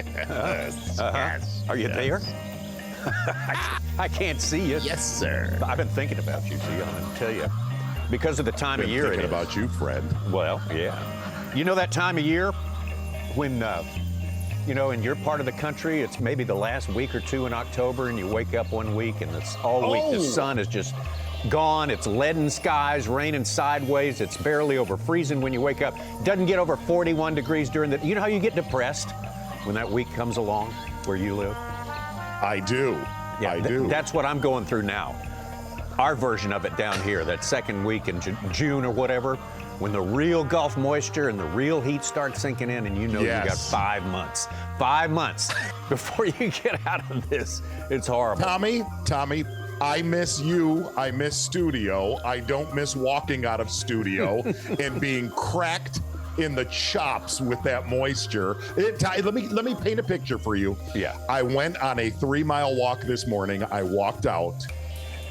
Yes. Yes. Are you there? I can't see you. Yes, sir. I've been thinking about you, see, I'm going to tell you. Because of the time of year it Thinking is. about you, Fred. Well, yeah. You know that time of year when, in your part of the country, it's maybe the last week or two in October, and you wake up one week and it's all week the sun is just gone. It's leaden skies, raining sideways. It's barely over freezing when you wake up. Doesn't get over 41 degrees during the. You know how you get depressed when that week comes along where you live? I do. Yeah, I do. That's what I'm going through now. Our version of it down here, that second week in June or whatever, when the real Gulf moisture and the real heat starts sinking in, and you know you got 5 months. 5 months before you get out of this. It's horrible. Tommy, I miss you. I miss studio. I don't miss walking out of studio and being cracked in the chops with that moisture. Let me paint a picture for you. Yeah. I went on a 3-mile walk this morning. I walked out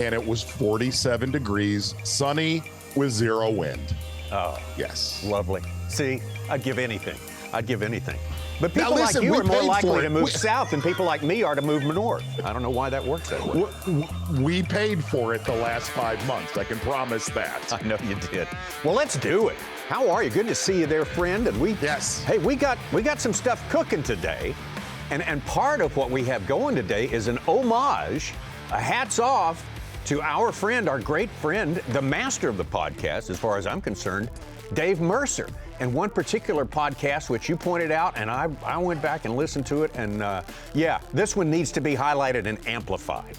and it was 47 degrees, sunny with 0 wind. Oh, yes. Lovely. See, I'd give anything. But people Now listen, like you we are more paid likely for to it. move south than people like me are to move north. I don't know why that works that way. We paid for it the last 5 months. I can promise that. I know you did. Well, let's do it. How are you? Good to see you there, friend. And Yes. Hey, we got some stuff cooking today. And part of what we have going today is an homage, a hats off to our friend, our great friend, the master of the podcast, as far as I'm concerned, Dave Mercer. And one particular podcast, which you pointed out, and I went back and listened to it, and this one needs to be highlighted and amplified.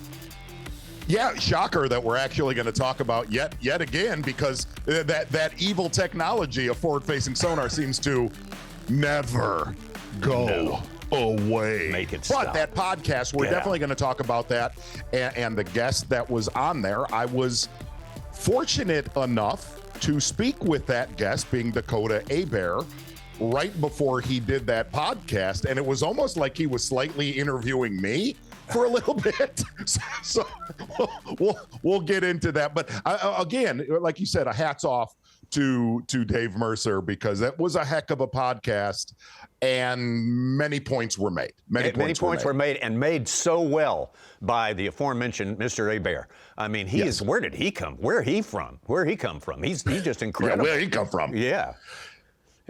Yeah, shocker that we're actually going to talk about yet again, because that evil technology of forward-facing sonar seems to never go away. Make it But stop. that podcast, we're definitely going to talk about that, and the guest that was on there. I was fortunate enough to speak with that guest, being Dakota Ebare, right before he did that podcast, and it was almost like he was slightly interviewing me for a little bit. So we'll get into that. But again, like you said, a hats off to Dave Mercer, because that was a heck of a podcast, and many points were made. Many points were made, and made so well by the aforementioned Mr. Ebare. I mean, he is. Where did he come? Where he come from? He's just incredible. Yeah, where he come from? Yeah.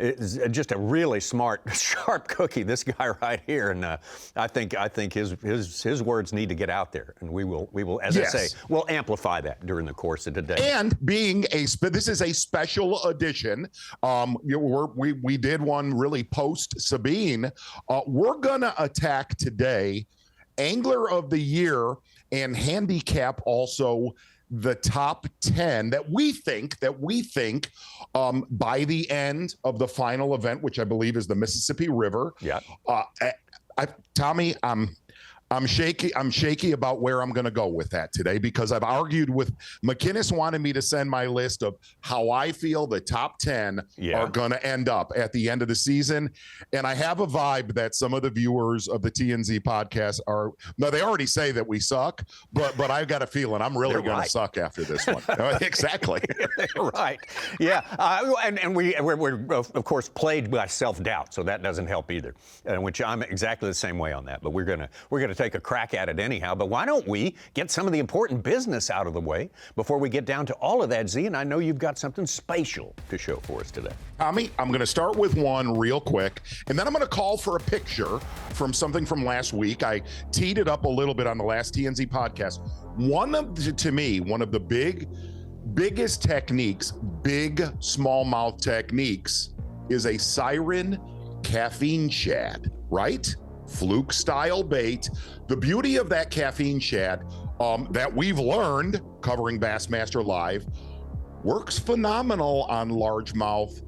It's just a really smart, sharp cookie, this guy right here, and I think his words need to get out there, and we will, as I say, we'll amplify that during the course of today. And being this is a special edition. We did one really post Sabine. We're gonna attack today Angler of the Year and handicap also the top 10 that we think by the end of the final event, which I believe is the Mississippi River. Yeah. Tommy, I'm shaky about where I'm going to go with that today, because I've argued with McInnes, wanted me to send my list of how I feel the top 10 are going to end up at the end of the season. And I have a vibe that some of the viewers of the TnZ podcast they already say that we suck, but I've got a feeling I'm really going to suck after this one. Exactly. Right. Yeah. And we're of course plagued by self-doubt, so that doesn't help either. Which I'm exactly the same way on that. But we're gonna take a crack at it anyhow. But why don't we get some of the important business out of the way before we get down to all of that, Z? And I know you've got something spatial to show for us today. Tommy, I'm going to start with one real quick, and then I'm going to call for a picture from something from last week. I teed it up a little bit on the last TnZ podcast. One of the biggest techniques, big smallmouth techniques, is a siren caffeine shad, right? Fluke style bait. The beauty of that caffeine shad that we've learned covering Bassmaster Live works phenomenal on largemouth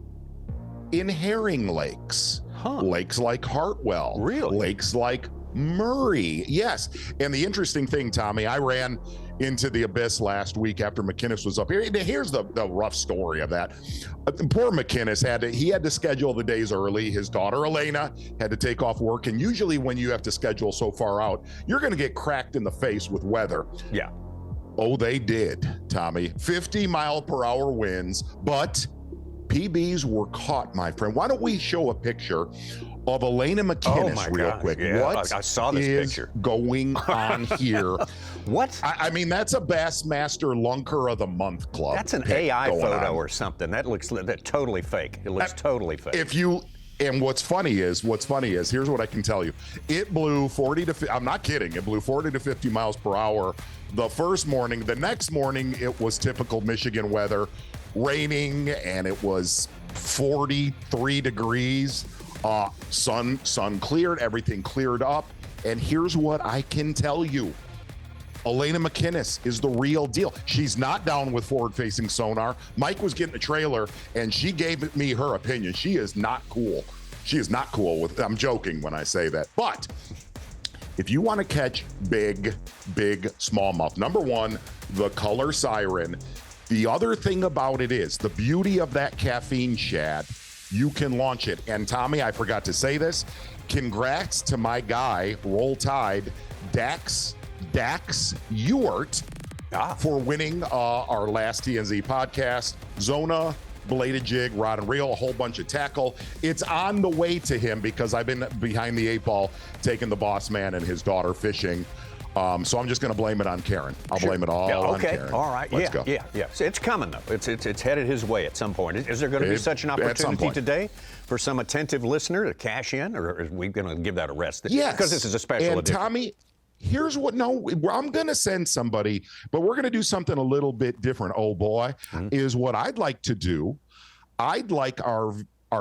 in herring lakes. Lakes like Hartwell. Really? Lakes like Murray. Yes. And the interesting thing, Tommy, I ran into the abyss last week after McInnes was up here. Here's the rough story of that. Poor McInnes had to schedule the days early. His daughter Elena had to take off work, and usually when you have to schedule so far out, you're going to get cracked in the face with weather. Yeah. Oh, they did, Tommy. 50-mile-per-hour winds, but PBs were caught, my friend. Why don't we show a picture of Elena McInnes real quick? Yeah, what I saw this is picture going on here? What? I mean, that's a Bassmaster Lunker of the Month club. That's an AI photo or something. That looks totally fake. It looks totally fake. And what's funny is, here's what I can tell you. It blew 40 to, I'm not kidding, it blew 40 to 50 miles per hour the first morning. The next morning, it was typical Michigan weather, raining, and it was 43 degrees. Sun cleared, everything cleared up. And here's what I can tell you. Elena McInnes is the real deal. She's not down with forward-facing sonar. Mike was getting a trailer, and she gave me her opinion. She is not cool. She is not cool with, I'm joking when I say that. But if you want to catch big smallmouth, number one, the color siren. The other thing about it is the beauty of that caffeine shad, you can launch it. And Tommy, I forgot to say this. Congrats to my guy, Roll Tide, Dax Ewart, for winning our last TnZ podcast. Zona, bladed jig, rod and reel, a whole bunch of tackle. It's on the way to him because I've been behind the 8-ball taking the boss man and his daughter fishing. So I'm just going to blame it on Karen. I'll blame it all on Karen. All right. Let's go. Yeah. So it's coming, though. It's headed his way at some point. Is there going to be such an opportunity today for some attentive listener to cash in, or are we going to give that a rest? Yes. Because this is a special edition. Tommy, here's what, I'm going to send somebody, but we're going to do something a little bit different, oh boy, is what I'd like to do. I'd like our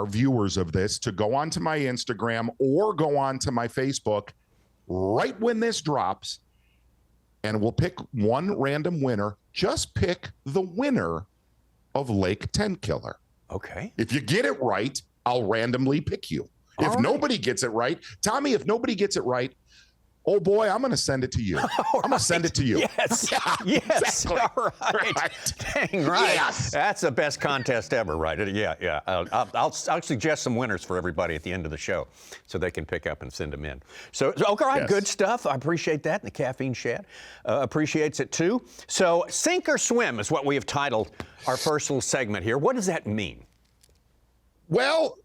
viewers of this to go onto my Instagram or go onto my Facebook right when this drops, and we'll pick one random winner. Just pick the winner of Lake Tenkiller. Okay. If you get it right, I'll randomly pick you. If nobody gets it right, Tommy, if nobody gets it right, oh boy, I'm going to send it to you. I'm going to send it to you. Yes. Yes. Exactly. All right. Dang right. Yes. That's the best contest ever, right? Yeah. I'll suggest some winners for everybody at the end of the show so they can pick up and send them in. So all right, good stuff. I appreciate that. And the caffeine shad appreciates it too. So sink or swim is what we have titled our first little segment here. What does that mean? Well,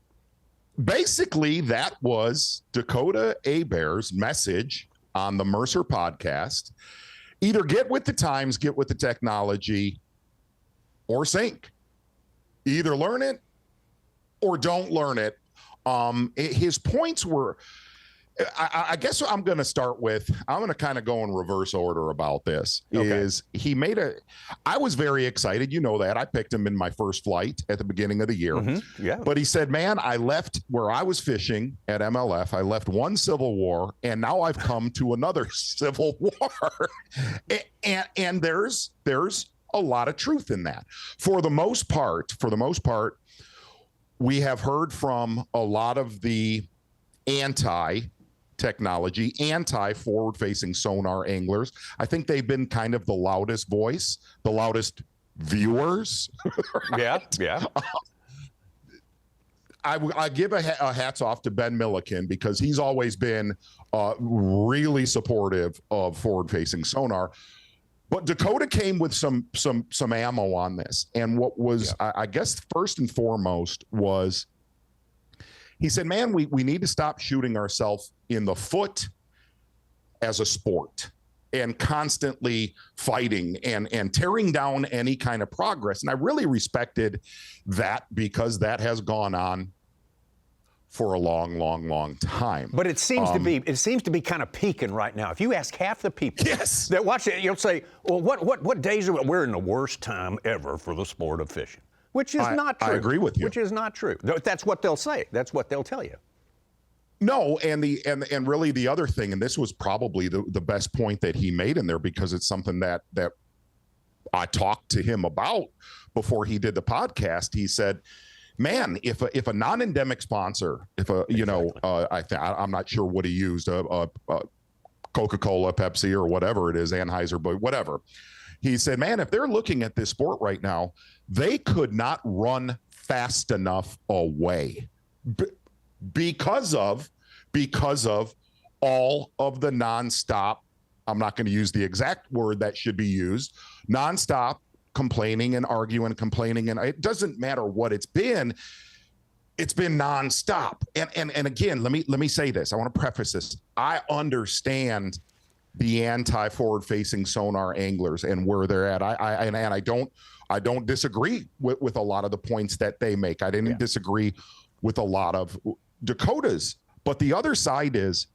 basically, that was Dakota Ebare's message on the Mercer podcast. Either get with the times, get with the technology, or sink. Either learn it or don't learn it. His points were, I guess I'm going to start with, I'm going to kind of go in reverse order about this. Is he made I was very excited. You know that. I picked him in my first flight at the beginning of the year. Yeah. But he said, man, I left where I was fishing at MLF. I left one civil war, and now I've come to another civil war. and there's a lot of truth in that. For the most part, we have heard from a lot of the anti-technology, anti-forward-facing sonar anglers. I think they've been kind of the loudest voice, the loudest viewers. Right? Yeah. I give a hats off to Ben Milliken because he's always been really supportive of forward-facing sonar. But Dakota came with some ammo on this, and what was I guess first and foremost was, he said, man, we need to stop shooting ourselves in the foot as a sport and constantly fighting and tearing down any kind of progress. And I really respected that because that has gone on for a long time. But it seems to be kind of peaking right now. If you ask half the people that watch it, you'll say, well, what days are we? We're in the worst time ever for the sport of fishing. Which is not true. I agree with you. Which is not true. That's what they'll say. That's what they'll tell you. No, and really the other thing, and this was probably the best point that he made in there, because it's something that I talked to him about before he did the podcast. He said, man, if a non-endemic sponsor, I'm not sure what he used, Coca-Cola, Pepsi, or whatever it is, Anheuser, but whatever. He said, man, if they're looking at this sport right now, they could not run fast enough away because of all of the nonstop. I'm not going to use the exact word that should be used. Nonstop complaining and arguing, complaining, and it doesn't matter what it's been nonstop. And again, let me say this. I want to preface this. I understand the anti-forward facing sonar anglers and where they're at. I don't disagree with a lot of the points that they make. I didn't disagree with a lot of Dakota's, but the other side is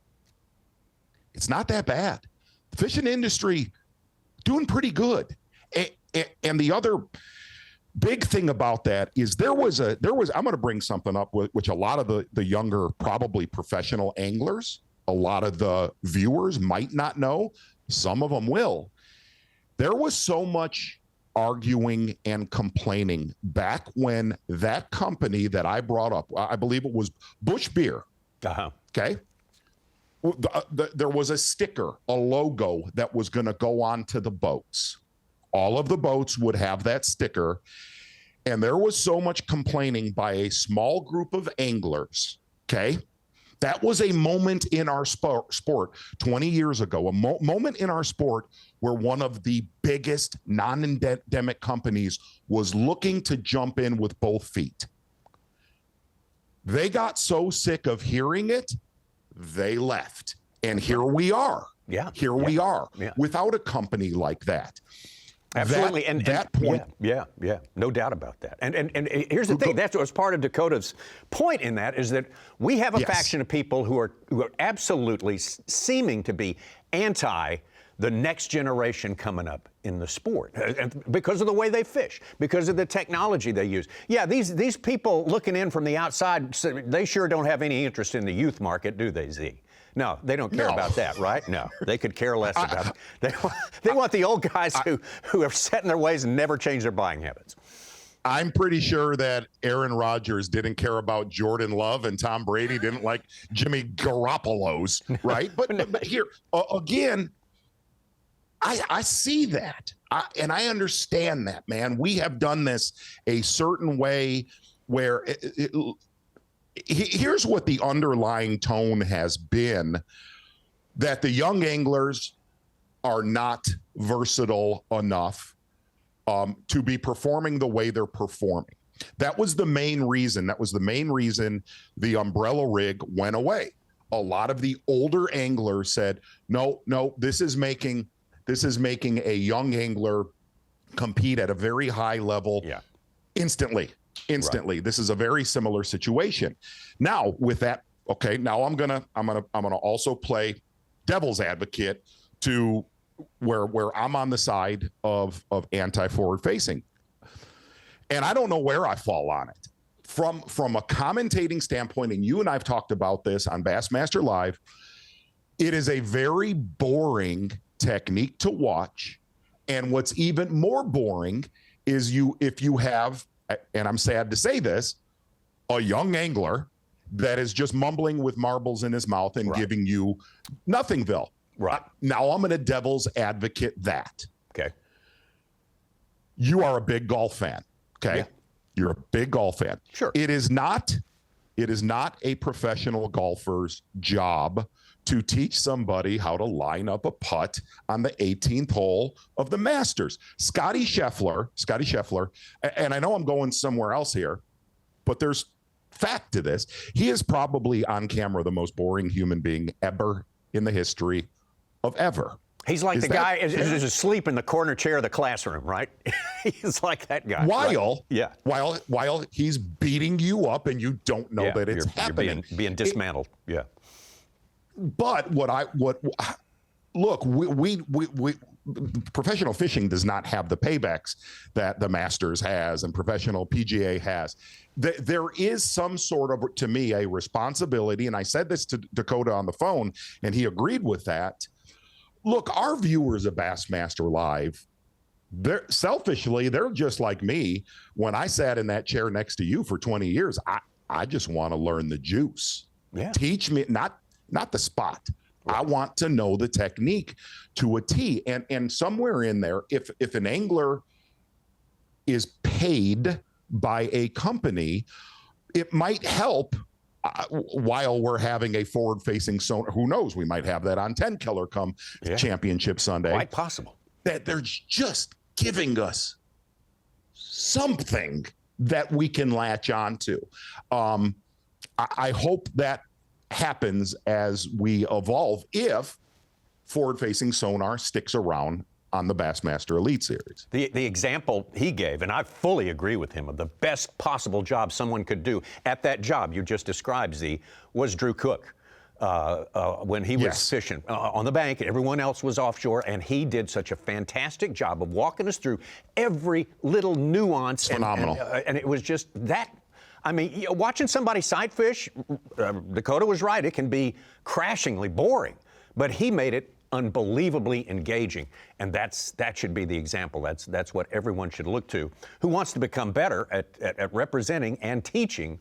it's not that bad. The fishing industry doing pretty good. And the other big thing about that is there was I'm going to bring something up which a lot of the younger, probably professional anglers, a lot of the viewers might not know. Some of them will. There was so much arguing and complaining back when that company that I brought up, I believe it was Busch Beer. Okay. There was a sticker, a logo that was going to go onto the boats. All of the boats would have that sticker. And there was so much complaining by a small group of anglers. Okay. That was a moment in our sport 20 years ago, a moment in our sport where one of the biggest non-endemic companies was looking to jump in with both feet. They got so sick of hearing it, they left. And here we are. We are without a company like that. Absolutely. That point. Yeah. No doubt about that. And here's the thing. That's what's part of Dakota's point in that is that we have a faction of people who are absolutely seeming to be anti the next generation coming up in the sport because of the way they fish, because of the technology they use. Yeah, these people looking in from the outside, they sure don't have any interest in the youth market, do they, Z? No, they don't care about that, right? No, they could care less about it. They want the old guys who are set in their ways and never change their buying habits. I'm pretty sure that Aaron Rodgers didn't care about Jordan Love and Tom Brady didn't like Jimmy Garoppolo's, right? But here, again, I see that. And I understand that, man. We have done this a certain way where here's what the underlying tone has been, that the young anglers are not versatile enough to be performing the way they're performing. That was the main reason. The umbrella rig went away. A lot of the older anglers said, no, this is making a young angler compete at a very high level instantly. Right. This is a very similar situation. Now with that, okay, now I'm gonna also play devil's advocate to where I'm on the side of anti-forward facing. And I don't know where I fall on it. From a commentating standpoint, and you and I've talked about this on Bassmaster Live, it is a very boring technique to watch. And what's even more boring is if you have, and I'm sad to say this, a young angler that is just mumbling with marbles in his mouth and giving you nothingville. Right. Now I'm going to devil's advocate that. Okay. You are a big golf fan. Okay. Yeah. You're a big golf fan. Sure. It is not a professional golfer's job to teach somebody how to line up a putt on the 18th hole of the Masters. Scotty Scheffler, and I know I'm going somewhere else here, but there's fact to this. He is probably on camera the most boring human being ever in the history of ever. He's like the guy is asleep in the corner chair of the classroom, right? He's like that guy. While he's beating you up and you don't know that it's happening. You're being dismantled. Yeah. But look, we professional fishing does not have the paybacks that the Masters has and professional PGA has. There is some sort of, to me, a responsibility, and I said this to Dakota on the phone, and he agreed with that. Look, our viewers of Bassmaster Live, they're just like me. When I sat in that chair next to you for 20 years, I just want to learn the juice. Yeah. Teach me, not the spot. Right. I want to know the technique to a T. And somewhere in there, if an angler is paid by a company, it might help while we're having a forward-facing sonar. Who knows? We might have that on Tenkiller come Championship Sunday. Quite possible. That they're just giving us something that we can latch onto. I hope that happens as we evolve, if forward-facing sonar sticks around on the Bassmaster Elite Series. The example he gave, and I fully agree with him, of the best possible job someone could do at that job you just described, Z, was Drew Cook. When he was fishing on the bank, everyone else was offshore, and he did such a fantastic job of walking us through every little nuance. Phenomenal. And it was just that. I mean, watching somebody sight fish, Dakota was right, it can be crashingly boring, but he made it unbelievably engaging, and that should be the example. That's what everyone should look to who wants to become better at representing and teaching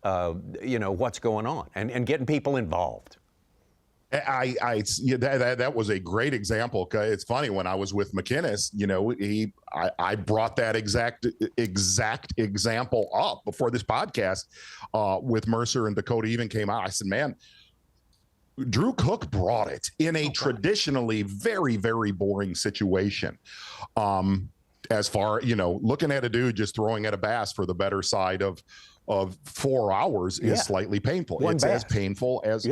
what's going on and getting people involved. That was a great example. It's funny, when I was with McInnes, I brought that exact example up before this podcast with Mercer, and Dakota even came out. I said, man, Drew Cook brought it in a traditionally very, very boring situation. As far, looking at a dude just throwing at a bass for the better side of 4 hours is slightly painful. It's as painful as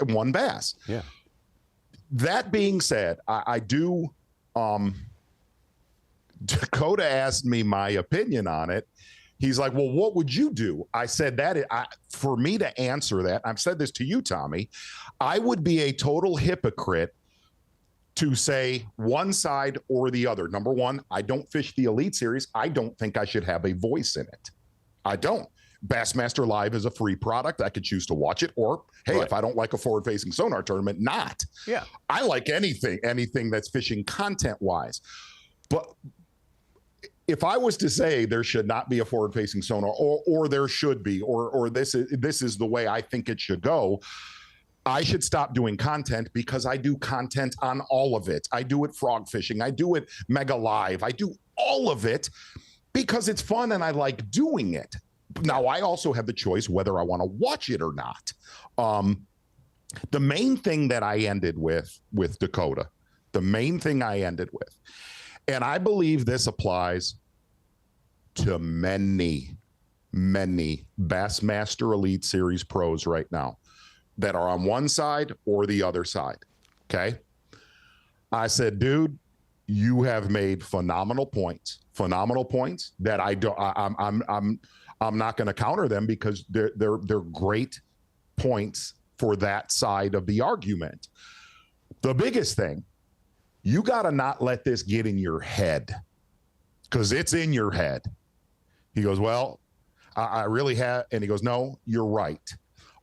one bass. Yeah. That being said, I do. Dakota asked me my opinion on it. He's like, well, what would you do? I said for me to answer that, I've said this to you, Tommy, I would be a total hypocrite to say one side or the other. Number one, I don't fish the Elite Series. I don't think I should have a voice in it. I don't. Bassmaster Live is a free product. I could choose to watch it, or, hey, if I don't like a forward-facing sonar tournament, not. Yeah. I like anything that's fishing content-wise. But if I was to say there should not be a forward-facing sonar, or there should be, or this is the way I think it should go, I should stop doing content, because I do content on all of it. I do it frog fishing. I do it mega live. I do all of it because it's fun and I like doing it. Now, I also have the choice whether I want to watch it or not. The main thing that I ended with Dakota, and I believe this applies to many, many Bassmaster Elite Series pros right now that are on one side or the other side. Okay. I said, dude, you have made phenomenal points that I'm not going to counter them, because they're great points for that side of the argument. The biggest thing, you got to not let this get in your head, because it's in your head. He goes, well, I really have. And he goes, no, you're right.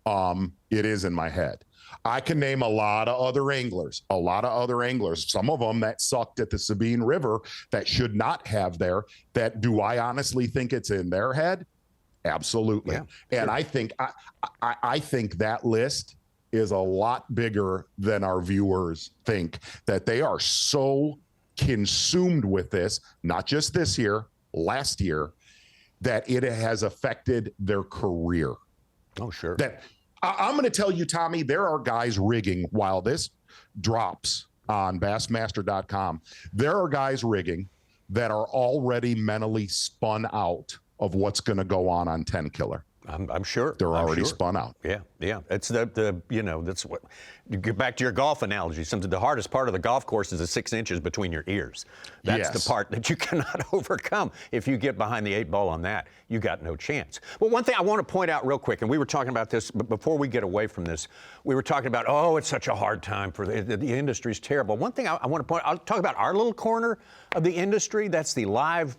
It is in my head. I can name a lot of other anglers, some of them that sucked at the Sabine River that should not have there. That, do I honestly think it's in their head? Absolutely. Yeah, and sure. I think that list is a lot bigger than our viewers think, that they are so consumed with this, not just this year, last year, that it has affected their career. Oh, sure. That I'm going to tell you, Tommy, there are guys rigging while this drops on Bassmaster.com. There are guys rigging that are already mentally spun out of what's going to go on Tenkiller. I'm sure. They're already spun out. Yeah. It's that's what, you get back to your golf analogy. Something, the hardest part of the golf course is the 6 inches between your ears. That's the part that you cannot overcome. If you get behind the 8 ball on that, you got no chance. Well, one thing I want to point out real quick, and we were talking about this, but before we get away from this, we were talking about, it's such a hard time for the industry's terrible. One thing I want to point out, I'll talk about our little corner of the industry. That's the live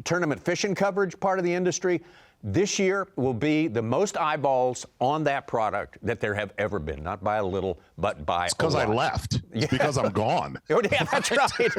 tournament fishing coverage part of the industry. This year will be the most eyeballs on that product that there have ever been. Not by a little, but by a lot. It's because I left. It's because I'm gone. Yeah, that's right.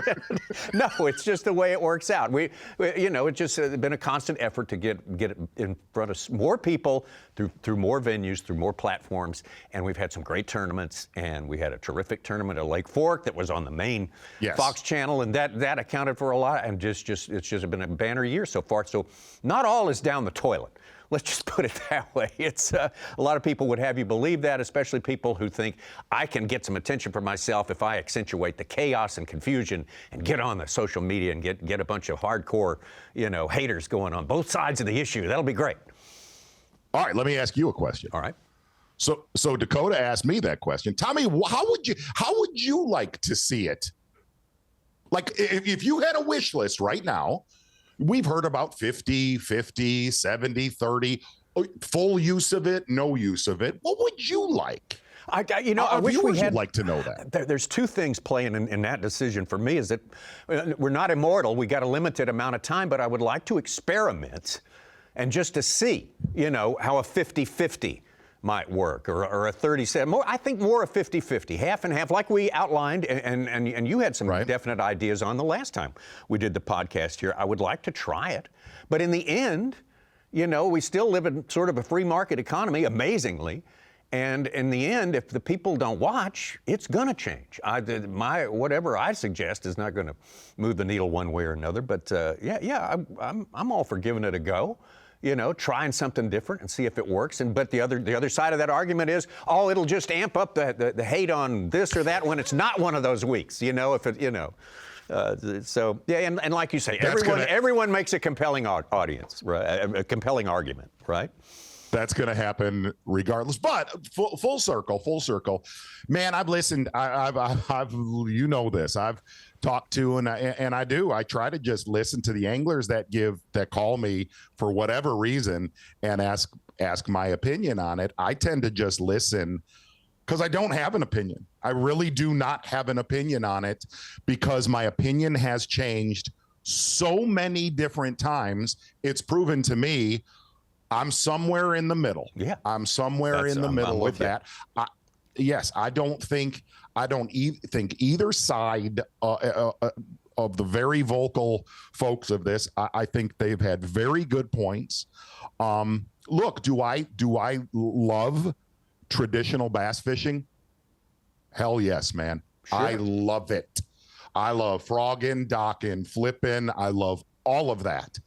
No, it's just the way it works out. We it's just been a constant effort to get it in front of more people through more venues, through more platforms, and we've had some great tournaments. And we had a terrific tournament at Lake Fork that was on the main Fox channel, and that accounted for a lot. And it's just been a banner year so far. So not all is down the toilet. Let's just put it that way. It's a lot of people would have you believe that, especially people who think I can get some attention for myself if I accentuate the chaos and confusion and get on the social media and get a bunch of hardcore, haters going on both sides of the issue. That'll be great. All right, let me ask you a question. All right. So Dakota asked me that question. Tommy, how would you like to see it? Like if you had a wish list right now, we've heard about 50, 70, 30, full use of it, no use of it. What would you like? I wish we had. Like to know that. There's two things playing in that decision for me. Is that we're not immortal. We got a limited amount of time, but I would like to experiment and just to see, how a 50-50 might work, or a 37. I think more a 50-50, half and half, like we outlined, and you had some definite ideas on the last time we did the podcast here. I would like to try it, but in the end, we still live in sort of a free market economy, amazingly, and in the end, if the people don't watch, it's going to change. Whatever I suggest is not going to move the needle one way or another. But I'm all for giving it a go. Trying something different and see if it works. But the other side of that argument is, it'll just amp up the hate on this or that when it's not one of those weeks. If it, so yeah, and like you say, everyone makes a compelling audience, right? A compelling argument, right? That's going to happen regardless. But full circle, man. I've listened. I've this. I've talked to and I try to just listen to the anglers that call me for whatever reason and ask my opinion on it. I tend to just listen because I don't have an opinion. I really do not have an opinion on it because my opinion has changed so many different times. It's proven to me I'm somewhere in the middle. Yeah, I'm somewhere in the middle of that. I don't think either side of the very vocal folks of this. I think they've had very good points. Look, do I love traditional bass fishing? Hell yes, man. Sure. I love it. I love frogging, docking, flipping. I love all of that.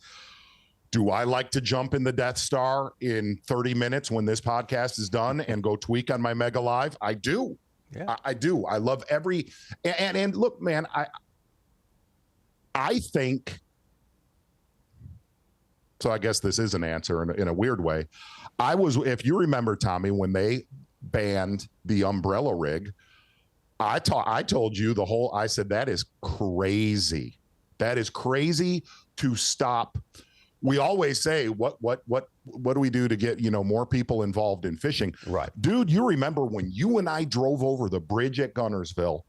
Do I like to jump in the Death Star in 30 minutes when this podcast is done and go tweak on my Mega Live? I do. Yeah. I do. I love every and look, man, I think so. I guess this is an answer in a weird way. If you remember, Tommy, when they banned the umbrella rig, I told you I said that is crazy. That is crazy to stop. We always say, what do we do to get, more people involved in fishing? Right. Dude, you remember when you and I drove over the bridge at Gunnersville,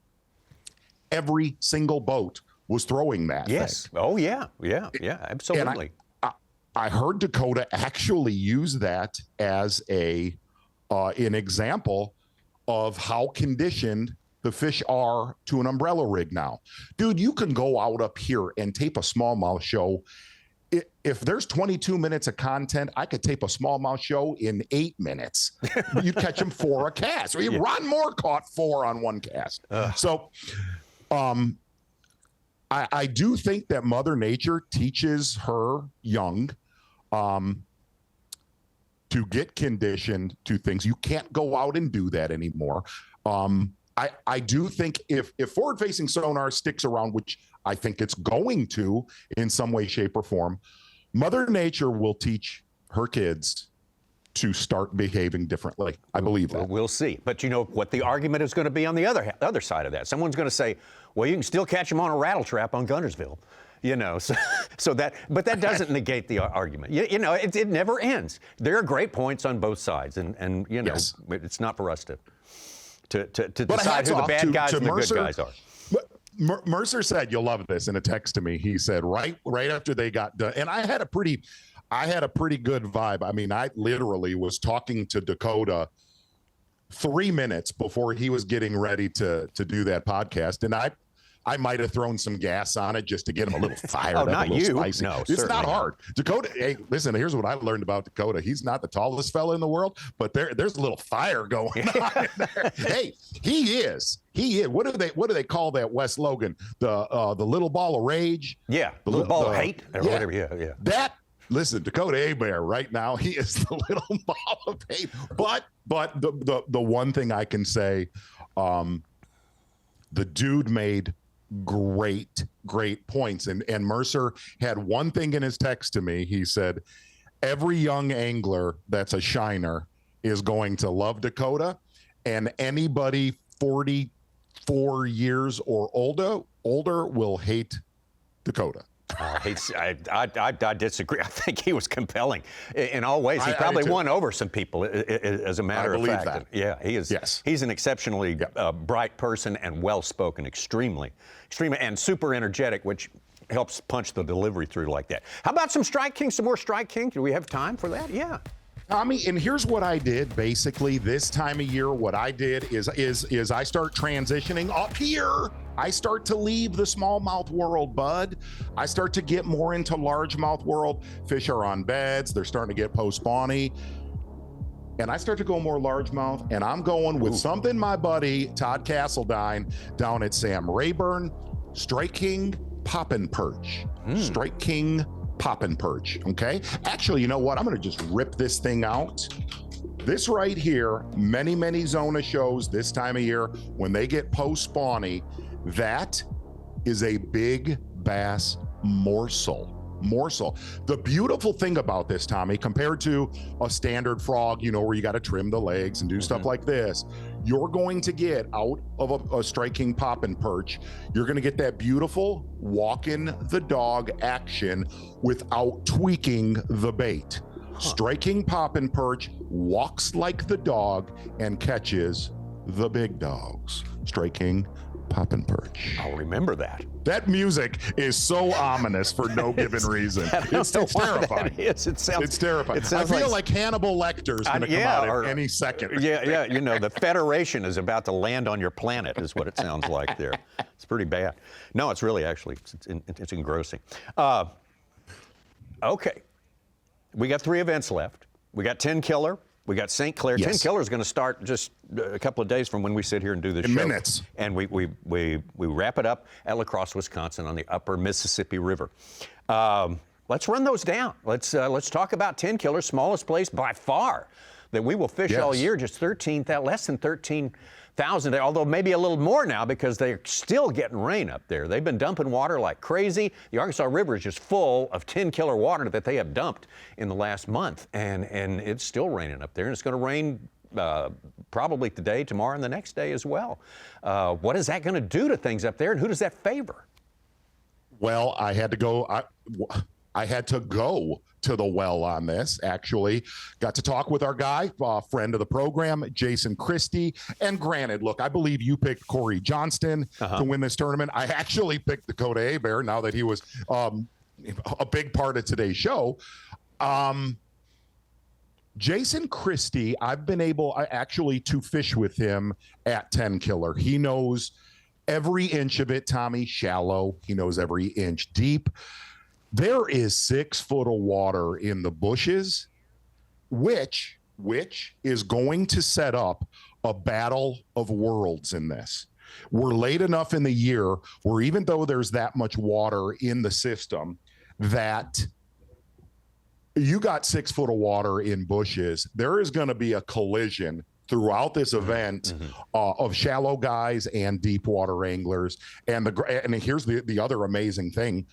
every single boat was throwing that thing. Oh, yeah, absolutely. And I heard Dakota actually use that as an example of how conditioned the fish are to an umbrella rig now. Dude, you can go out up here and tape a smallmouth show. If there's 22 minutes of content, I could tape a smallmouth show in 8 minutes. You'd catch them 4 a cast. Yeah. Ron Moore caught 4 on one cast. So I do think that Mother Nature teaches her young to get conditioned to things. You can't go out and do that anymore. I do think if forward-facing sonar sticks around, which I think it's going to in some way, shape, or form, Mother Nature will teach her kids to start behaving differently. I believe that. We'll see. But you know what the argument is going to be on the other side of that? Someone's going to say, well, you can still catch them on a rattle trap on Gunnersville. But that doesn't negate the argument. It never ends. There are great points on both sides, and yes. It's not for us to decide who the bad guys and the good guys are. Mercer said, you'll love this, in a text to me. He said right after they got done, and I had a pretty good vibe. I mean, I literally was talking to Dakota 3 minutes before he was getting ready to do that podcast, and I might have thrown some gas on it just to get him a little fired up, not a little you. spicy. No, it's not hard. Dakota, hey, listen, here's what I learned about Dakota. He's not the tallest fella in the world, but there's a little fire going on in there. Hey, he is. What do they call that, Wes Logan? The little ball of rage? Yeah, the little ball of hate or whatever. Yeah. Listen, Dakota Ebare right now, he is the little ball of pain. But the one thing I can say, the dude made great points. And Mercer had one thing in his text to me. He said, every young angler that's a shiner is going to love Dakota, and anybody 44 years or older will hate Dakota. I disagree. I think he was compelling in all ways. He probably won over some people, as a matter of fact. That. Yeah, he is. Yes. He's an exceptionally bright person and well-spoken, extremely, and super energetic, which helps punch the delivery through like that. How about some Strike King? Some more Strike King? Do we have time for that? Yeah. Tommy, and here's what I did basically this time of year. What I did is I start transitioning up here. I start to leave the smallmouth world, bud. I start to get more into largemouth world. Fish are on beds. They're starting to get post-spawny. And I start to go more largemouth, and I'm going with something my buddy Todd Castledine down at Sam Rayburn, Strike King Poppin' Perch. Strike King Poppin' Perch, okay? Actually, you know what? I'm gonna just rip this thing out. This right here, many Zona shows this time of year, when they get post-spawny, that is a big bass morsel. The beautiful thing about this, Tommy, compared to a standard frog, where you got to trim the legs and do stuff like this, you're going to get out of a Strike King Poppin' Perch, you're going to get that beautiful walking the dog action without tweaking the bait. Strike King Poppin' Perch walks like the dog and catches the big dogs. Strike King Poppin' Perch. I'll remember that. That music is so ominous for no given reason. It's terrifying. It's terrifying. I feel like Hannibal Lecter's going to come out at any second. Yeah. The Federation is about to land on your planet, is what it sounds like there. It's pretty bad. No, it's really actually, it's engrossing. Okay. We got 3 events left. We got Tenkiller. We got St. Clair. Yes. Tenkiller is going to start just a couple of days from when we sit here and do this show. Minutes. And we wrap it up at La Crosse, Wisconsin, on the upper Mississippi River. Let's run those down. Let's talk about Tenkiller, smallest place by far that we will fish all year, just less than 13,000, although maybe a little more now because they're still getting rain up there. They've been dumping water like crazy. The Arkansas River is just full of Tenkiller water that they have dumped in the last month, and it's still raining up there, and it's going to rain probably today, tomorrow, and the next day as well. What is that going to do to things up there, and who does that favor? Well, I had to go to the well on this, actually. Got to talk with our guy, friend of the program, Jason Christie. And granted, look, I believe you picked Corey Johnston to win this tournament. I actually picked Dakota Ebare now that he was a big part of today's show. Jason Christie, I've been able actually to fish with him at Tenkiller. He knows every inch of it, Tommy, shallow. He knows every inch deep. There is 6 foot of water in the bushes, which is going to set up a battle of worlds in this. We're late enough in the year where even though there's that much water in the system, that you got 6 foot of water in bushes, there is going to be a collision throughout this event of shallow guys and deep water anglers. And here's the other amazing thing.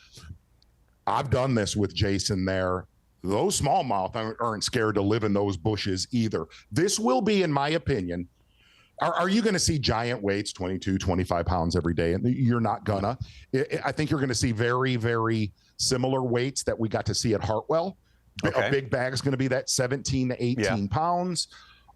I've done this with Jason there. Those smallmouth aren't scared to live in those bushes either. This will be, in my opinion, are you going to see giant weights, 22, 25 pounds every day? And you're not gonna. I think you're going to see very, very similar weights that we got to see at Hartwell. Okay. A big bag is going to be that 17 to 18 pounds.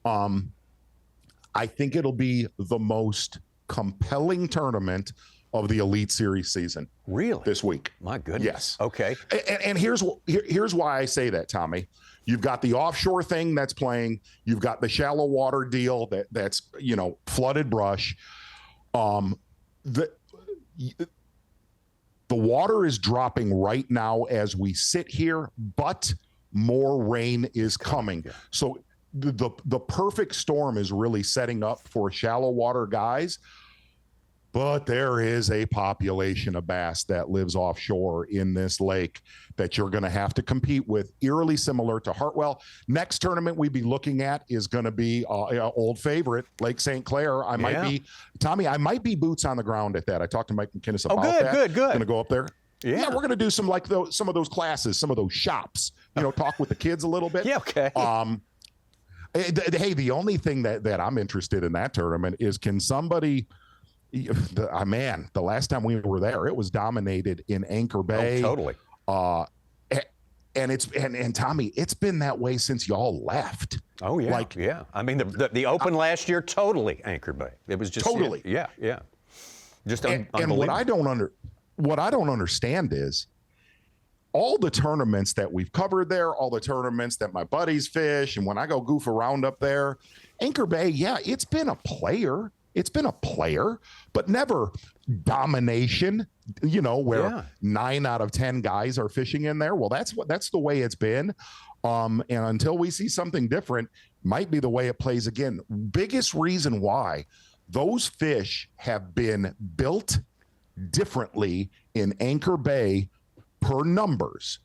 I think it'll be the most compelling tournament of the Elite Series season. Really? This week. My goodness. Yes. Okay. And here's why I say that, Tommy. You've got the offshore thing that's playing. You've got the shallow water deal that's flooded brush. The water is dropping right now as we sit here, but more rain is coming. Yeah. So the perfect storm is really setting up for shallow water guys. But there is a population of bass that lives offshore in this lake that you're going to have to compete with, eerily similar to Hartwell. Next tournament we'd be looking at is going to be old favorite, Lake St. Clair. I might be boots on the ground at that. I talked to Mike McKinnis about that. Good. Going to go up there. Yeah, we're going to do some of those classes, some of those shops, talk with the kids a little bit. Yeah, okay. Hey, the only thing that I'm interested in that tournament is, can somebody... the last time we were there, it was dominated in Anchor Bay. Oh, totally. And Tommy, it's been that way since y'all left. Oh yeah, yeah. I mean, the Open last year, totally Anchor Bay. It was just totally, yeah. Just unbelievable. And what I don't understand is all the tournaments that we've covered there, all the tournaments that my buddies fish, and when I go goof around up there, Anchor Bay, yeah, it's been a player. It's been a player, but never domination, where 9 out of 10 guys are fishing in there. Well, that's the way it's been. And until we see something different, might be the way it plays again. Biggest reason why those fish have been built differently in Anchor Bay per numbers,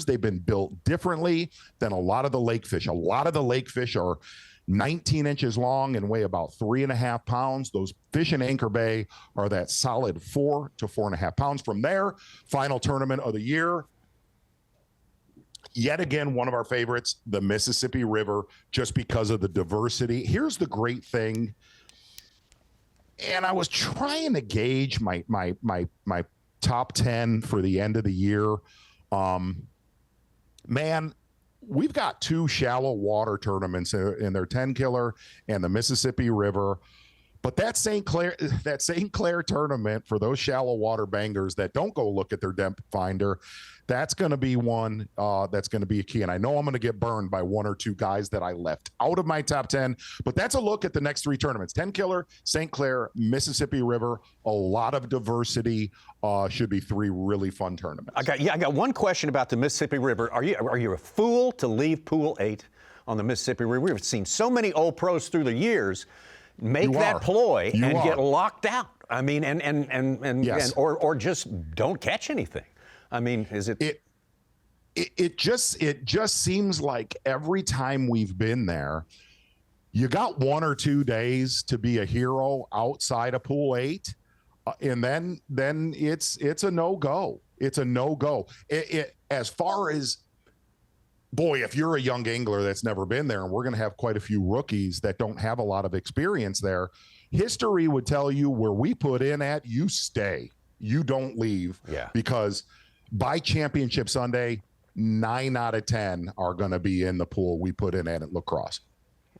they've been built differently than a lot of the lake fish. A lot of the lake fish are 19 inches long and weigh about 3.5 pounds. Those fish in Anchor Bay are that solid 4 to 4.5 pounds. From there, final tournament of the year. Yet again, one of our favorites, the Mississippi River, just because of the diversity. Here's the great thing. And I was trying to gauge my top 10 for the end of the year. We've got 2 shallow water tournaments in their Tenkiller and the Mississippi River. But that St. Clair tournament for those shallow water bangers that don't go look at their depth finder, that's going to be one that's going to be a key. And I know I'm going to get burned by 1 or 2 guys that I left out of my top 10, but that's a look at the next 3 tournaments: Tenkiller, St. Clair, Mississippi River. A lot of diversity. Should be 3 really fun tournaments. I got one question about the Mississippi River. Are you a fool to leave Pool 8 on the Mississippi River? We've seen so many old pros through the years make that ploy and get locked out. I mean, yes. or just don't catch anything. I mean, is it? It just seems like every time we've been there, you got 1 or 2 days to be a hero outside of Pool 8, and then it's a no-go. It's a no-go. As far as, boy, if you're a young angler that's never been there, and we're going to have quite a few rookies that don't have a lot of experience there, history would tell you where we put in at, you stay. You don't leave. Yeah. Because by Championship Sunday, 9 out of 10 are going to be in the pool we put in at La Crosse.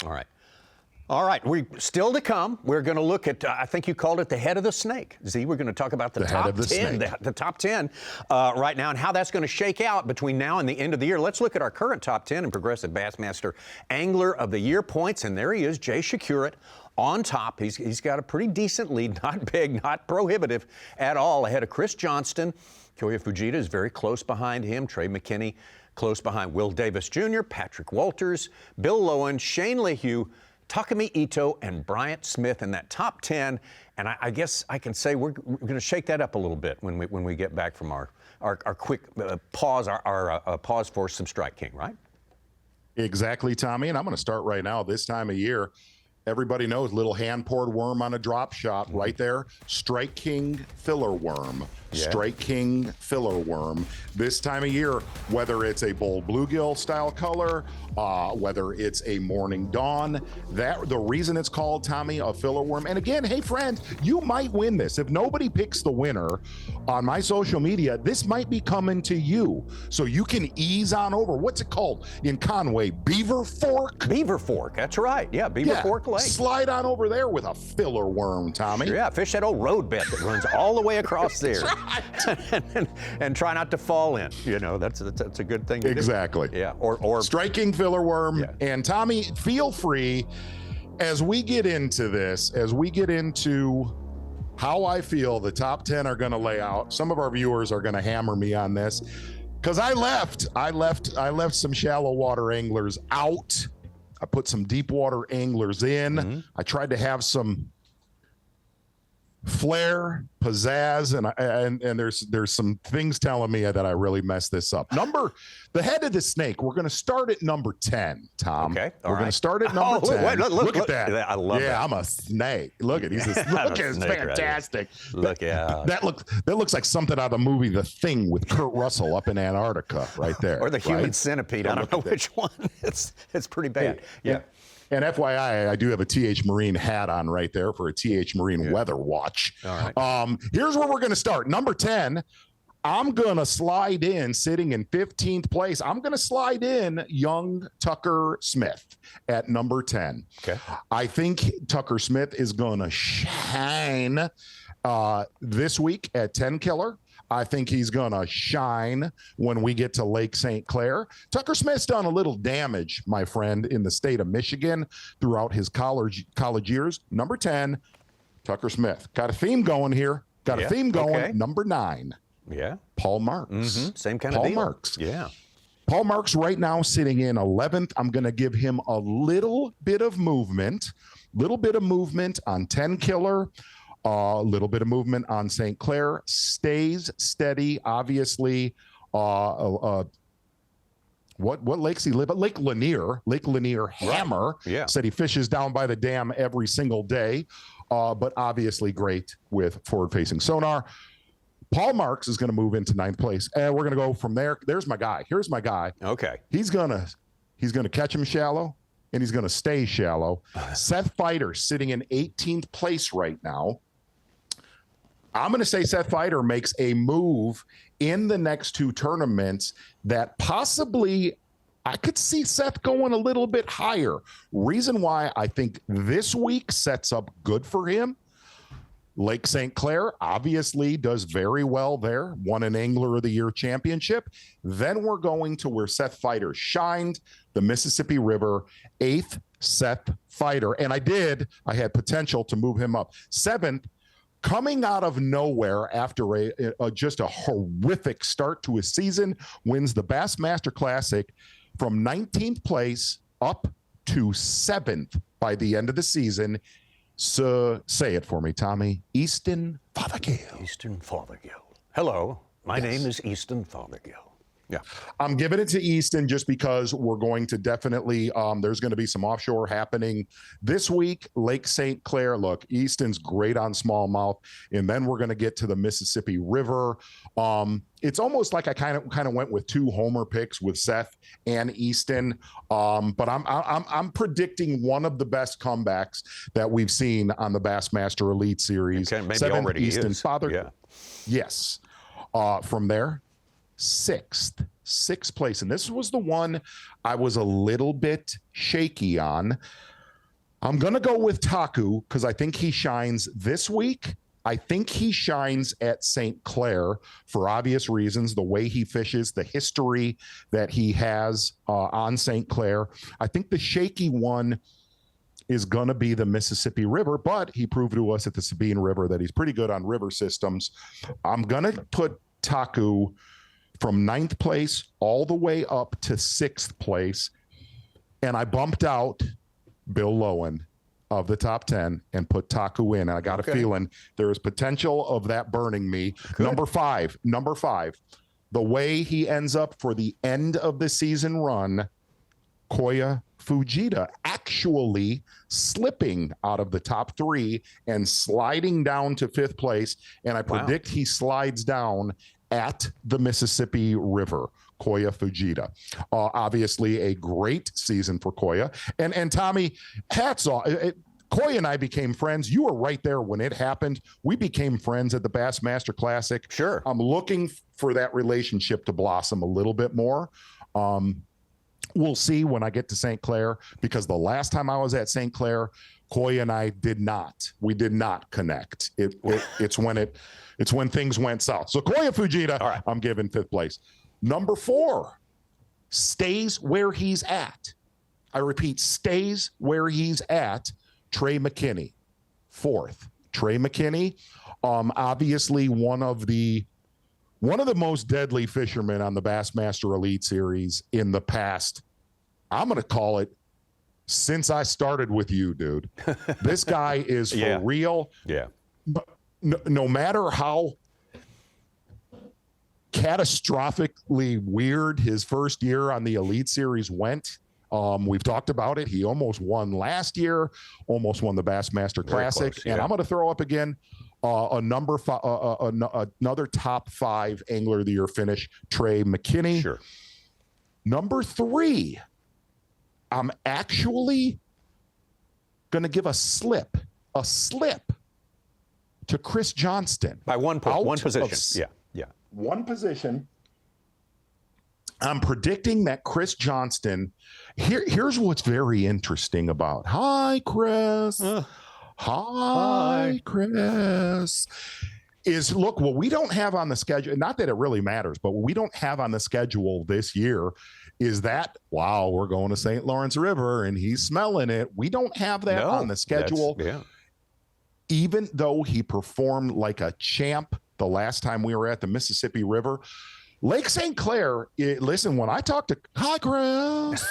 All right. We still to come. We're going to look at, I think you called it the head of the snake. Z, we're going to talk about the top 10, the top 10 right now, and how that's going to shake out between now and the end of the year. Let's look at our current top 10 in Progressive Bassmaster Angler of the Year points. And there he is, Jay Shakurat, on top. He's got a pretty decent lead, not big, not prohibitive at all, ahead of Chris Johnston. Kyoya Fujita is very close behind him. Trey McKinney close behind Will Davis Jr., Patrick Walters, Bill Lowen, Shane LeHue, Takumi Ito, and Bryant Smith in that top 10. And I guess I can say we're going to shake that up a little bit when we get back from our quick pause, our pause for some Strike King, right? Exactly, Tommy. And I'm going to start right now. This time of year, everybody knows little hand-poured worm on a drop shot right there. Strike King filler worm. Yeah. Strike King filler worm. This time of year, whether it's a bold bluegill style color, whether it's a morning dawn, the reason it's called, Tommy, a filler worm. And again, hey friends, you might win this. If nobody picks the winner on my social media, this might be coming to you. So you can ease on over. What's it called in Conway? Beaver Fork? Beaver Fork, that's right. Yeah, Beaver Fork Lake. Slide on over there with a filler worm, Tommy. Yeah, fish that old road bed that runs all the way across there. and try not to fall in. That's a good thing to do. Exactly. Yeah. Or striking filler worm. Yeah. And Tommy, feel free as we get into this, as we get into how I feel the top 10 are going to lay out. Some of our viewers are going to hammer me on this because I left some shallow water anglers out. I put some deep water anglers in. Mm-hmm. I tried to have some flair, pizzazz, and there's some things telling me that I really messed this up. The head of the snake. We're going to start at number 10, Tom. Okay, we're going to start at number 10. Look at that. I love that. Yeah, I'm a snake. Look at he's look, it's fantastic. Look, yeah. That looks like something out of the movie The Thing with Kurt Russell up in Antarctica, right there. Or the human centipede. I don't know which one. It's pretty bad. Yeah. And FYI, I do have a TH Marine hat on right there for a TH Marine weather watch. All right. Here's where we're going to start. Number 10, I'm going to slide in, sitting in 15th place. I'm going to slide in young Tucker Smith at number 10. Okay. I think Tucker Smith is going to shine this week at Tenkiller. I think he's going to shine when we get to Lake St. Clair. Tucker Smith's done a little damage, my friend, in the state of Michigan throughout his college years. Number 10, Tucker Smith. Got a theme going here. Got a theme going. Okay. Number 9. Yeah. Paul Marks. Mm-hmm. Same kind of deal. Paul Marks. Yeah. Paul Marks right now sitting in 11th. I'm going to give him a little bit of movement on Tenkiller. A little bit of movement on St. Clair, stays steady. Obviously, what lakes he live at? Lake Lanier Hammer. Right. Yeah. Said he fishes down by the dam every single day, but obviously great with forward-facing sonar. Paul Marks is going to move into 9th place, and we're going to go from there. There's my guy. Here's my guy. Okay. He's gonna catch him shallow, and he's going to stay shallow. Seth Feider sitting in 18th place right now. I'm going to say Seth Feider makes a move in the next 2 tournaments that possibly I could see Seth going a little bit higher. Reason why I think this week sets up good for him. Lake St. Clair obviously does very well there, won an Angler of the Year championship. Then we're going to where Seth Feider shined, the Mississippi River, 8th Seth Feider. And I had potential to move him up. 7th, coming out of nowhere after just a horrific start to his season, wins the Bassmaster Classic from 19th place up to 7th by the end of the season. So say it for me, Tommy. Easton Fothergill. Easton Fothergill. Hello, my name is Easton Fothergill. Yeah. I'm giving it to Easton just because we're going to definitely, there's going to be some offshore happening this week. Lake St. Clair, look, Easton's great on smallmouth. And then we're going to get to the Mississippi River. It's almost like I kind of went with 2 homer picks with Seth and Easton. But I'm predicting one of the best comebacks that we've seen on the Bassmaster Elite Series. Okay, maybe already Easton is. Fothergill. Yeah. Yes. From there, sixth place. And this was the one I was a little bit shaky on. I'm going to go with Taku because I think he shines this week. I think he shines at St. Clair for obvious reasons, the way he fishes, the history that he has on St. Clair. I think the shaky one is going to be the Mississippi River, but he proved to us at the Sabine River that he's pretty good on river systems. I'm going to put Taku from 9th place all the way up to 6th place. And I bumped out Bill Lowen of the top 10 and put Taku in. And I got a feeling there is potential of that burning me. Good. Number five, the way he ends up for the end of the season run, Koya Fujita actually slipping out of the top 3 and sliding down to 5th place. And I predict he slides down at the Mississippi River, Koya Fujita. Obviously a great season for Koya. And Tommy, hats off. Koya and I became friends. You were right there when it happened. We became friends at the Bassmaster Classic. Sure. I'm looking for that relationship to blossom a little bit more. We'll see when I get to St. Clair, because the last time I was at St. Clair, Koya and I did not connect. It's when things went south. So Koya Fujita, right, I'm giving 5th place. Number 4 stays where he's at. I repeat, stays where he's at. Trey McKinney, 4th. Trey McKinney, obviously one of the most deadly fishermen on the Bassmaster Elite Series in the past. I'm going to call it since I started with you, dude. This guy is for real. Yeah. no matter how catastrophically weird his first year on the Elite Series went, we've talked about it. He almost won last year, almost won the Bassmaster Classic. Close, and I'm going to throw up again another top 5 Angler of the Year finish, Trey McKinney. Sure. Number 3, I'm actually going to give a slip to Chris Johnston. By one position. Yeah. One position. I'm predicting that Chris Johnston, here's what's very interesting about. Hi, Chris. Hi, Chris. Look, what we don't have on the schedule, not that it really matters, but what we don't have on the schedule this year is that, wow, we're going to St. Lawrence River and he's smelling it. We don't have that on the schedule. Even though he performed like a champ the last time we were at the Mississippi River. Lake St. Clair, listen, when I talk to, hi, Chris,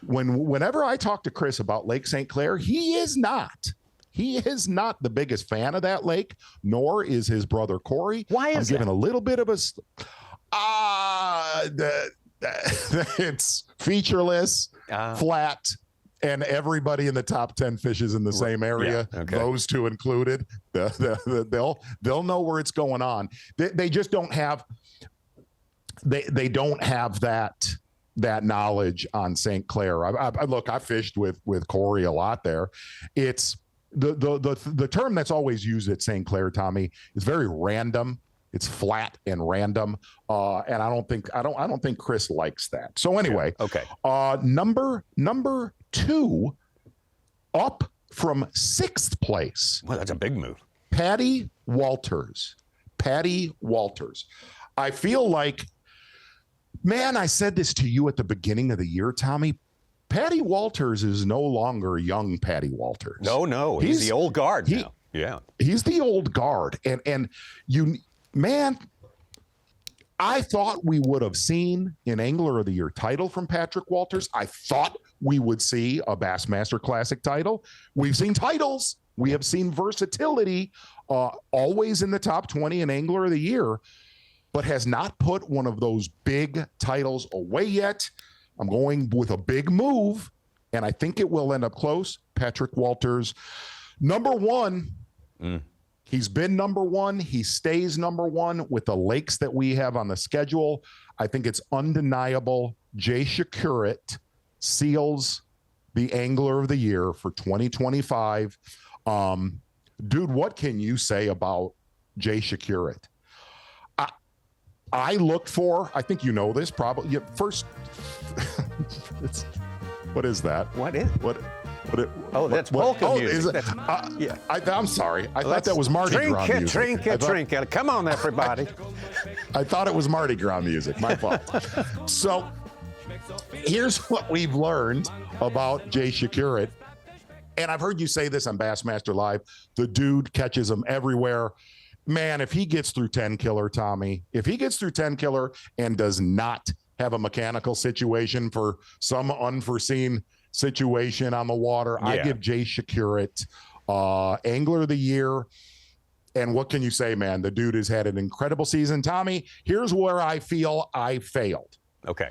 whenever I talk to Chris about Lake St. Clair, he is not the biggest fan of that lake, nor is his brother Corey. Why is I'm giving a little bit of a, it's featureless, flat, and everybody in the top 10 fishes in the same area, those two included. They'll know where it's going on. They just don't have they don't have that knowledge on St. Clair. I fished with Corey a lot there. It's the term that's always used at St. Clair, Tommy, is very random. It's flat and random, and I don't think Chris likes that. So anyway, number 2, up from 6th place. Well, that's a big move. Patty Walters. I feel like, man, I said this to you at the beginning of the year, Tommy. Patty Walters is no longer young Patty Walters. No, he's the old guard now. Yeah, he's the old guard, and you. Man, I thought we would have seen an Angler of the Year title from Patrick Walters. I thought we would see a Bassmaster Classic title. We've seen titles. We have seen versatility, always in the top 20 in Angler of the Year, but has not put one of those big titles away yet. I'm going with a big move, and I think it will end up close. Patrick Walters, number 1. He's been number 1. He stays number 1 with the lakes that we have on the schedule. I think it's undeniable. Jay Shakurit seals the Angler of the Year for 2025. Dude, what can you say about Jay Shakurit? I looked for, I think you know this probably. First, what is that? That's polka music. I'm sorry. I thought that was Mardi Gras music. Drink it. Come on, everybody. I thought it was Mardi Gras music. My fault. So here's what we've learned about Jay Shakurit. And I've heard you say this on Bassmaster Live. The dude catches them everywhere. Man, if he gets through Tenkiller, Tommy, if he gets through Tenkiller and does not have a mechanical situation for some unforeseen situation on the water, I give Jay Shakurit Angler of the Year. And what can you say, man? The dude has had an incredible season. Tommy, here's where I feel I failed. Okay.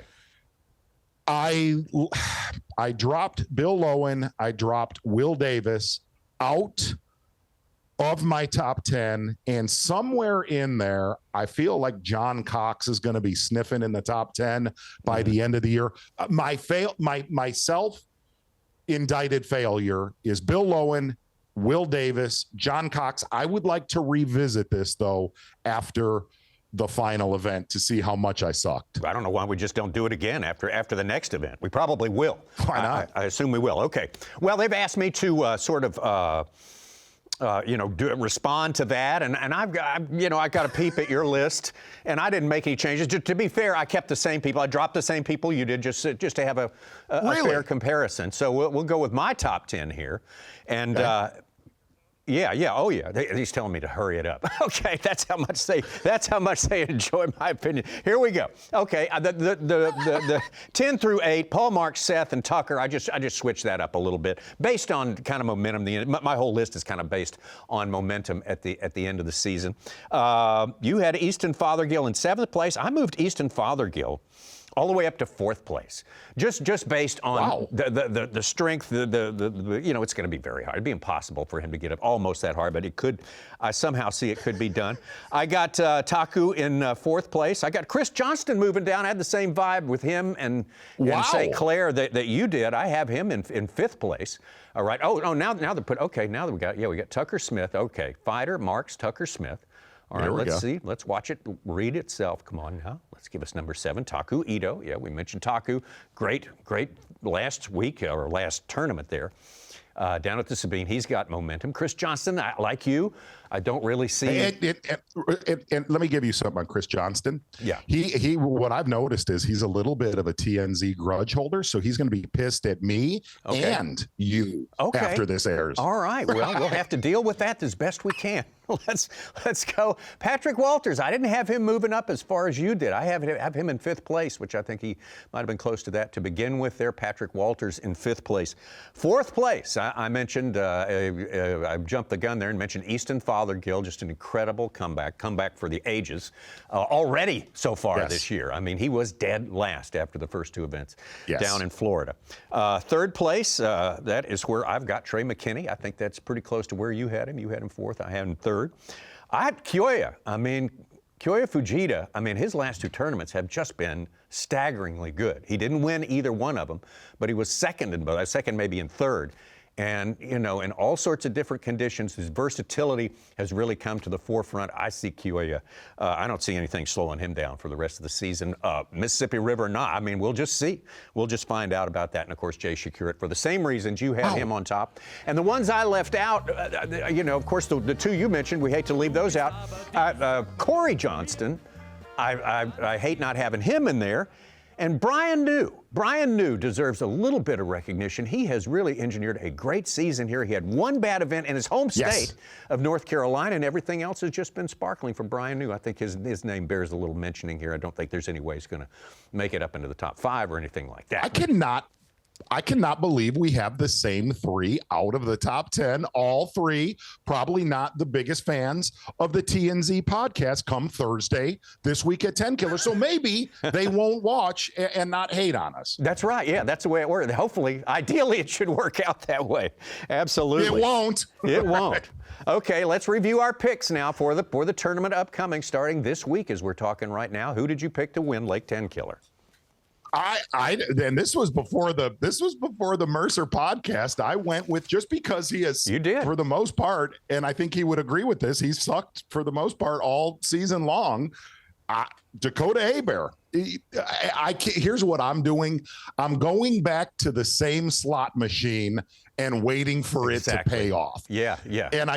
I dropped Bill Lowen. I dropped Will Davis out of my top 10, and somewhere in there, I feel like John Cox is going to be sniffing in the top 10 by the end of the year. My self-indicted failure is Bill Lowen, Will Davis, John Cox. I would like to revisit this, though, after the final event to see how much I sucked. I don't know why we just don't do it again after the next event. We probably will. Why not? I assume we will. Okay. Well, they've asked me to respond to that, and I've got a peep at your list, and I didn't make any changes. To be fair, I kept the same people. I dropped the same people you did, just to have a fair comparison. So we'll go with my top 10 here, and Yeah. Oh, yeah. He's telling me to hurry it up. Okay, that's how much they enjoy my opinion. Here we go. Okay, the 10 through 8, Paul, Mark, Seth, and Tucker. I just switched that up a little bit based on kind of momentum. My whole list is kind of based on momentum at the end of the season. You had Easton Fothergill in 7th place. I moved Easton Fothergill all the way up to 4th place, just based on the strength. It's going to be very hard. It'd be impossible for him to get up almost that hard, but it could. I somehow see it could be done. I got Taku in 4th place. I got Chris Johnston moving down. I had the same vibe with him and St. Clair that you did. I have him in 5th place. All right. Oh, now they're put. Okay, now that we got Tucker Smith. Okay, Fighter, Marks, Tucker Smith. All right, let's see. Let's watch it read itself. Come on now. Let's give us number 7, Taku Ito. Yeah, we mentioned Taku. Great last week or last tournament there. Down at the Sabine, he's got momentum. Chris Johnston, like you, I don't really see. And let me give you something on Chris Johnston. Yeah. He. What I've noticed is he's a little bit of a TnZ grudge holder, so he's going to be pissed at me and you after this airs. All right. Well, we'll have to deal with that as best we can. Let's go. Patrick Walters. I didn't have him moving up as far as you did. I have him in 5th place, which I think he might have been close to that to begin with there. Patrick Walters in 5th place. 4th place, I mentioned, I jumped the gun there and mentioned Easton Fothergill, just an incredible comeback for the ages already so far this year. I mean, he was dead last after the first 2 events down in Florida. 3rd place, that is where I've got Trey McKinney. I think that's pretty close to where you had him. You had him 4th. I had him 3rd. I had Kyoya. Kyoya Fujita, his last 2 tournaments have just been staggeringly good. He didn't win either one of them, but he was second in both, second maybe in 3rd. And, in all sorts of different conditions, his versatility has really come to the forefront. I see Kyoya. I don't see anything slowing him down for the rest of the season. Mississippi River, not. We'll just see. We'll just find out about that. And, of course, Jay Shakurit, for the same reasons you had him on top. And the ones I left out, of course, the 2 you mentioned, we hate to leave those out. Corey Johnston, I hate not having him in there. And Brian New deserves a little bit of recognition. He has really engineered a great season here. He had one bad event in his home state of North Carolina, and everything else has just been sparkling for Brian New. I think his name bears a little mentioning here. I don't think there's any way he's going to make it up into the top 5 or anything like that. I cannot believe we have the same 3 out of the top 10. All 3 probably not the biggest fans of the TnZ podcast come Thursday this week at Tenkiller. So maybe they won't watch and not hate on us. That's right. Yeah, that's the way it works. Hopefully, ideally, it should work out that way. Absolutely. It won't. It won't. Okay, let's review our picks now for the tournament upcoming, starting this week as we're talking right now. Who did you pick to win Lake Tenkiller? And this was before the Mercer podcast. I went with, just because he is, you did, for the most part, and I think he would agree with this, he's sucked for the most part all season long. Dakota Ebare. Here's what I'm doing. I'm going back to the same slot machine and waiting for it to pay off. Yeah. And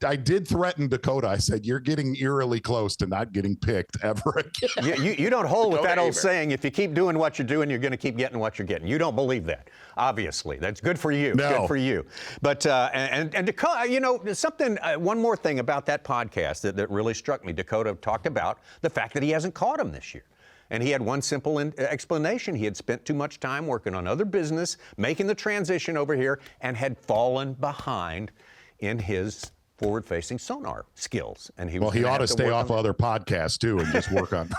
I did threaten Dakota. I said, you're getting eerily close to not getting picked ever again. You don't hold with that old saying, if you keep doing what you're doing, you're going to keep getting what you're getting. You don't believe that, obviously. That's good for you. No. Good for you. But, and Dakota, something, one more thing about that podcast that really struck me. Dakota talked about the fact that he hasn't caught him this year. And he had one simple explanation. He had spent too much time working on other business, making the transition over here, and had fallen behind in his forward-facing sonar skills. And he ought to stay off other podcasts too and just work on.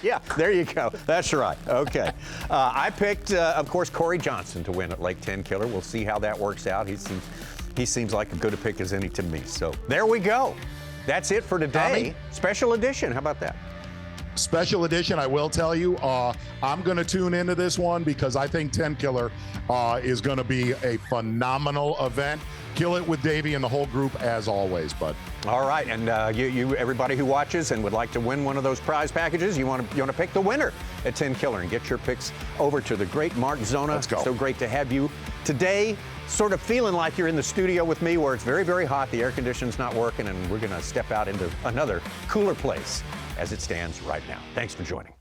Yeah, there you go. That's right. Okay. I picked, of course, Corey Johnston to win at Lake Tenkiller. We'll see how that works out. He seems like as good a pick as any to me. So there we go. That's it for today. Special edition. How about that? Special edition. I will tell you, I'm going to tune into this one because I think Tenkiller is going to be a phenomenal event. Kill it with Davey and the whole group as always, bud. All right, and you everybody who watches and would like to win one of those prize packages, you want to pick the winner at Tenkiller and get your picks over to the great Mark Zona. Let's go. So great to have you today. Sort of feeling like you're in the studio with me where it's very, very hot. The air conditioning's not working, and we're going to step out into another cooler place as it stands right now. Thanks for joining.